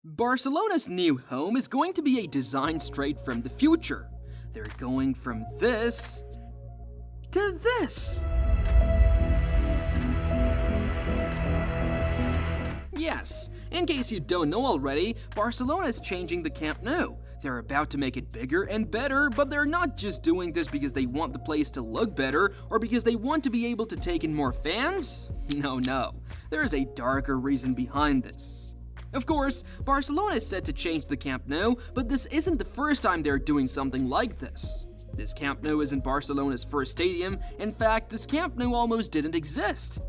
Barcelona's new home is going to be a design straight from the future. They're going from this to this. Yes, in case you don't know already, Barcelona is changing the Camp Nou. They're about to make it bigger and better, but they're not just doing this because they want the place to look better or because they want to be able to take in more fans. No. There is a darker reason behind this. Of course, Barcelona is set to change the Camp Nou, but this isn't the first time they're doing something like this. This Camp Nou isn't Barcelona's first stadium. In fact, this Camp Nou almost didn't exist.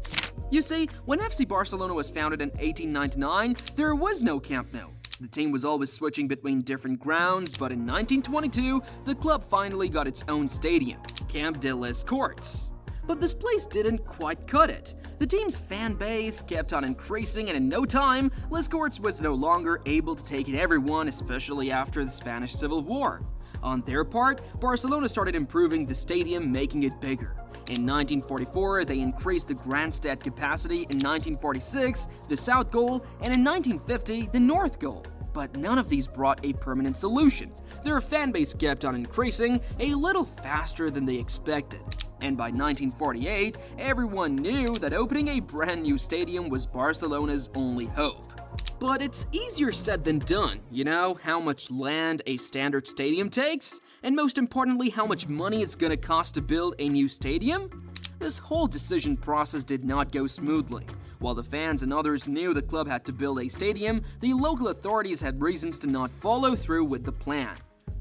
You see, when FC Barcelona was founded in 1899, there was no Camp Nou. The team was always switching between different grounds, but in 1922, the club finally got its own stadium, Camp de les Corts. But this place didn't quite cut it. The team's fan base kept on increasing, and in no time, Les Corts was no longer able to take in everyone, especially after the Spanish Civil War. On their part, Barcelona started improving the stadium, making it bigger. In 1944, they increased the grandstand capacity, in 1946, the south goal, and in 1950, the north goal. But none of these brought a permanent solution. Their fan base kept on increasing a little faster than they expected. And by 1948, everyone knew that opening a brand new stadium was Barcelona's only hope. But it's easier said than done, you know, how much land a standard stadium takes, and most importantly, how much money it's gonna cost to build a new stadium? This whole decision process did not go smoothly. While the fans and others knew the club had to build a stadium, the local authorities had reasons to not follow through with the plan.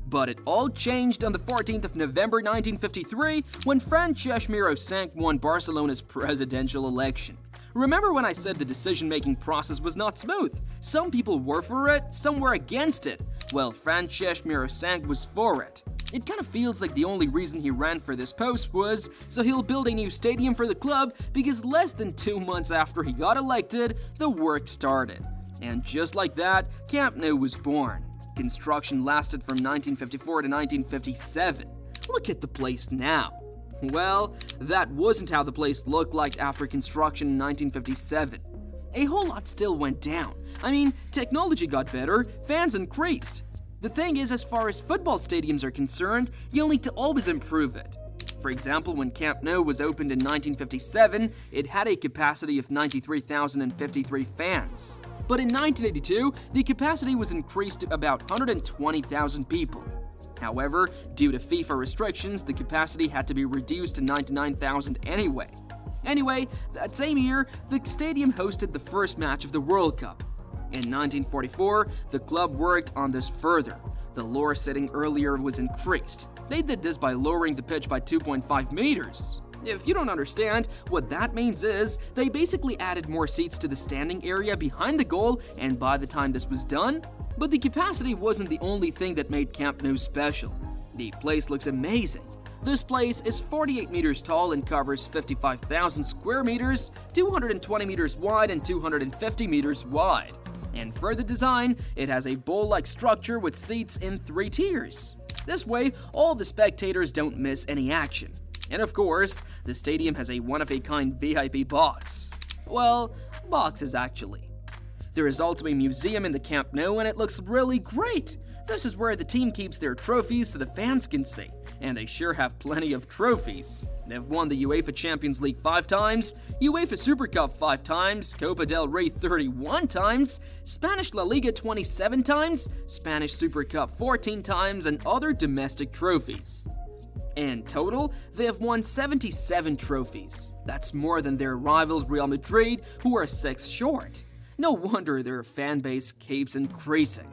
But it all changed on the 14th of November 1953 when Francesc Miró won Barcelona's presidential election. Remember when I said the decision-making process was not smooth? Some people were for it, some were against it. Well, Francesc Miró was for it. It kind of feels like the only reason he ran for this post was so he'll build a new stadium for the club, because less than 2 months after he got elected, the work started. And just like that, Camp Nou was born. Construction lasted from 1954 to 1957. Look at the place now. Well, that wasn't how the place looked like after construction in 1957. A whole lot still went down. I mean, technology got better, fans increased. The thing is, as far as football stadiums are concerned, you'll need to always improve it. For example, when Camp Nou was opened in 1957, it had a capacity of 93,053 fans. But in 1982, the capacity was increased to about 120,000 people. However, due to FIFA restrictions, the capacity had to be reduced to 99,000 anyway. Anyway, that same year, the stadium hosted the first match of the World Cup. In 1944, the club worked on this further. The lower setting earlier was increased. They did this by lowering the pitch by 2.5 meters. If you don't understand, what that means is they basically added more seats to the standing area behind the goal, and by the time this was done, but the capacity wasn't the only thing that made Camp Nou special. The place looks amazing. This place is 48 meters tall and covers 55,000 square meters, 220 meters wide and 250 meters wide. And for the design, it has a bowl-like structure with seats in 3 tiers. This way, all the spectators don't miss any action. And of course, the stadium has a one-of-a-kind VIP box. Well, boxes actually. There is also a museum in the Camp Nou, and it looks really great. This is where the team keeps their trophies so the fans can see, and they sure have plenty of trophies. They've won the UEFA Champions League 5 times, UEFA Super Cup 5 times, Copa del Rey 31 times, Spanish La Liga 27 times, Spanish Super Cup 14 times, and other domestic trophies. In total, they have won 77 trophies. That's more than their rivals Real Madrid, who are 6 short. No wonder their fan base keeps increasing.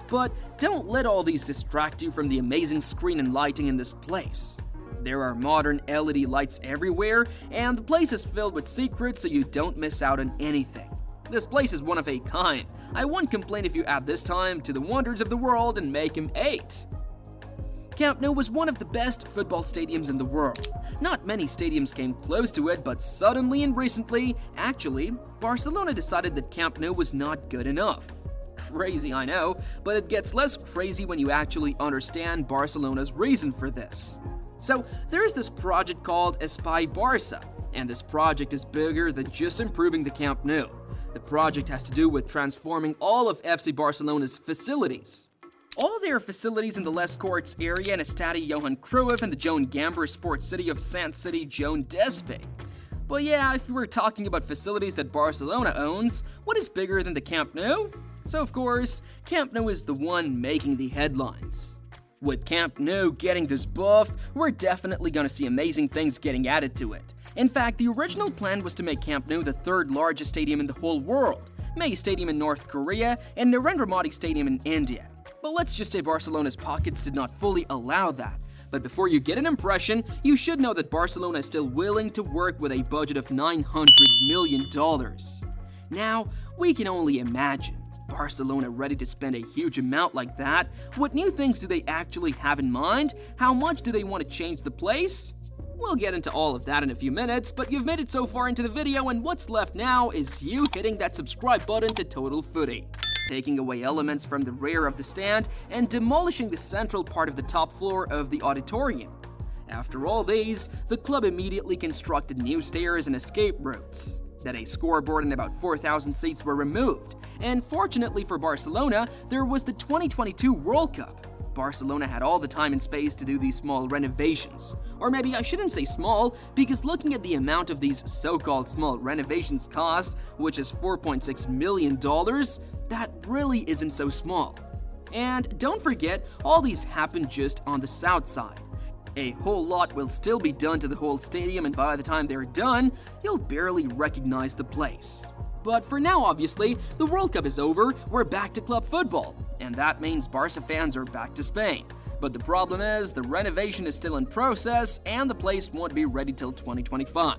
But don't let all these distract you from the amazing screen and lighting in this place. There are modern LED lights everywhere, and the place is filled with secrets so you don't miss out on anything. This place is one of a kind. I won't complain if you add this time to the wonders of the world and make him 8. Camp Nou was one of the best football stadiums in the world. Not many stadiums came close to it, but suddenly and recently, actually, Barcelona decided that Camp Nou was not good enough. Crazy, I know, but it gets less crazy when you actually understand Barcelona's reason for this. So, there's this project called Espai Barça, and this project is bigger than just improving the Camp Nou. The project has to do with transforming all of FC Barcelona's facilities. All their facilities in the Les Corts area and Estadio Johan Cruyff and the Joan Gamber Sports City of Sant City Joan Despe. But yeah, if we're talking about facilities that Barcelona owns, what is bigger than the Camp Nou? So of course, Camp Nou is the one making the headlines. With Camp Nou getting this buff, we're definitely gonna see amazing things getting added to it. In fact, the original plan was to make Camp Nou the third largest stadium in the whole world, May Stadium in North Korea and Narendra Modi Stadium in India. But let's just say Barcelona's pockets did not fully allow that. But before you get an impression, you should know that Barcelona is still willing to work with a budget of $900 million. Now, we can only imagine. Barcelona ready to spend a huge amount like that? What new things do they actually have in mind? How much do they want to change the place? We'll get into all of that in a few minutes, but you've made it so far into the video and what's left now is you hitting that subscribe button to Total Footy, taking away elements from the rear of the stand and demolishing the central part of the top floor of the auditorium. After all these, the club immediately constructed new stairs and escape routes. That a scoreboard and about 4,000 seats were removed. And fortunately for Barcelona, there was the 2022 World Cup. Barcelona had all the time and space to do these small renovations. Or maybe I shouldn't say small, because looking at the amount of these so-called small renovations cost, which is $4.6 million, that really isn't so small. And don't forget, all these happen just on the south side. A whole lot will still be done to the whole stadium, and by the time they're done, you'll barely recognize the place. But for now, obviously, the World Cup is over, we're back to club football, and that means Barca fans are back to Spain. But the problem is, the renovation is still in process, and the place won't be ready till 2025.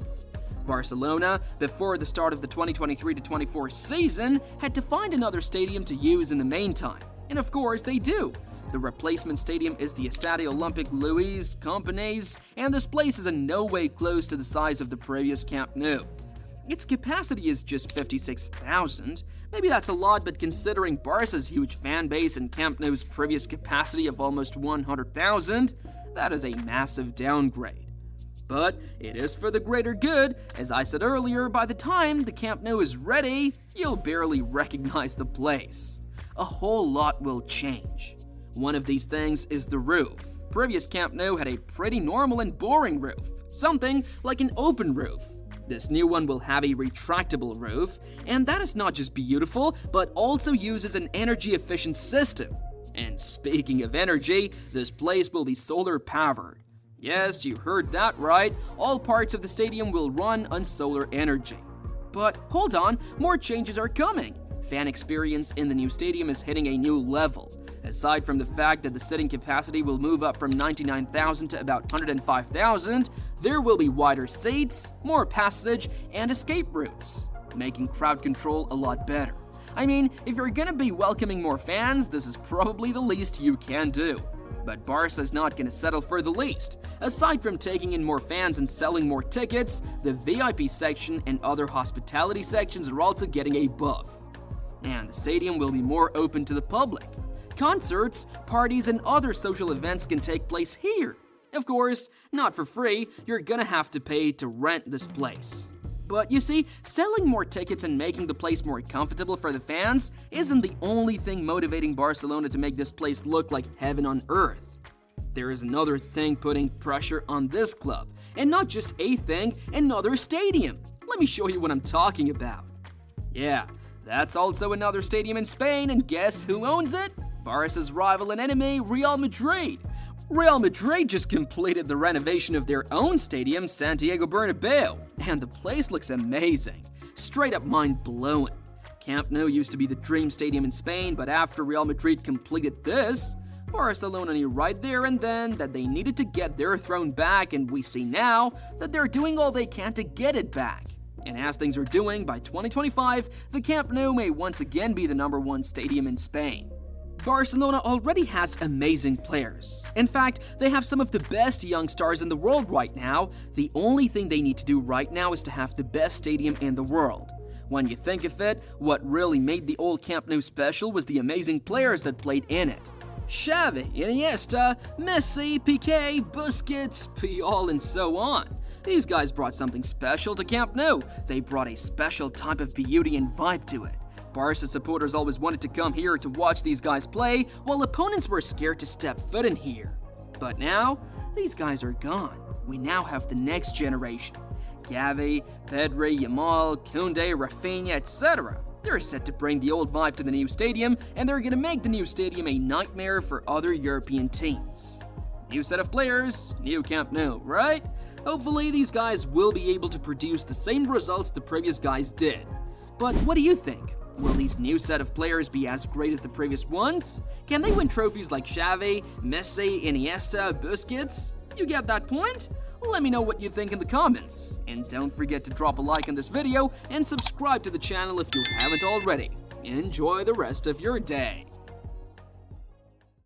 Barcelona, before the start of the 2023-24 season, had to find another stadium to use in the meantime. And of course, they do. The replacement stadium is the Estadio Olympic Luis Companys, and this place is in no way close to the size of the previous Camp Nou. Its capacity is just 56,000. Maybe that's a lot, but considering Barca's huge fan base and Camp Nou's previous capacity of almost 100,000, that is a massive downgrade. But it is for the greater good. As I said earlier, by the time the Camp Nou is ready, you'll barely recognize the place. A whole lot will change. One of these things is the roof. Previous Camp Nou had a pretty normal and boring roof, something like an open roof. This new one will have a retractable roof, and that is not just beautiful, but also uses an energy-efficient system. And speaking of energy, this place will be solar-powered. Yes, you heard that right, all parts of the stadium will run on solar energy. But hold on, more changes are coming. Fan experience in the new stadium is hitting a new level. Aside from the fact that the sitting capacity will move up from 99,000 to about 105,000, there will be wider seats, more passage, and escape routes, making crowd control a lot better. I mean, if you're gonna be welcoming more fans, this is probably the least you can do. But Barca's not gonna settle for the least. Aside from taking in more fans and selling more tickets, the VIP section and other hospitality sections are also getting a buff. And the stadium will be more open to the public. Concerts, parties, and other social events can take place here. Of course, not for free, you're gonna have to pay to rent this place. But you see, selling more tickets and making the place more comfortable for the fans isn't the only thing motivating Barcelona to make this place look like heaven on earth. There is another thing putting pressure on this club, and not just a thing, another stadium. Let me show you what I'm talking about. Yeah, that's also another stadium in Spain, and guess who owns it? Barca's rival and enemy, Real Madrid. Real Madrid just completed the renovation of their own stadium, Santiago Bernabeu, and the place looks amazing. Straight up mind-blowing. Camp Nou used to be the dream stadium in Spain, but after Real Madrid completed this, Barcelona knew right there and then that they needed to get their throne back, and we see now that they're doing all they can to get it back. And as things are doing, by 2025, the Camp Nou may once again be the #1 stadium in Spain. Barcelona already has amazing players. In fact, they have some of the best young stars in the world right now. The only thing they need to do right now is to have the best stadium in the world. When you think of it, what really made the old Camp Nou special was the amazing players that played in it. Xavi, Iniesta, Messi, Piqué, Busquets, Puyol, and so on. These guys brought something special to Camp Nou. They brought a special type of beauty and vibe to it. Barca supporters always wanted to come here to watch these guys play, while opponents were scared to step foot in here. But now, these guys are gone. We now have the next generation. Gavi, Pedri, Yamal, Koundé, Rafinha, etc. They're set to bring the old vibe to the new stadium, and they're gonna make the new stadium a nightmare for other European teams. New set of players, new Camp Nou, right? Hopefully these guys will be able to produce the same results the previous guys did. But what do you think? Will these new set of players be as great as the previous ones? Can they win trophies like Xavi, Messi, Iniesta, Busquets? You get that point? Let me know what you think in the comments. And don't forget to drop a like on this video and subscribe to the channel if you haven't already. Enjoy the rest of your day.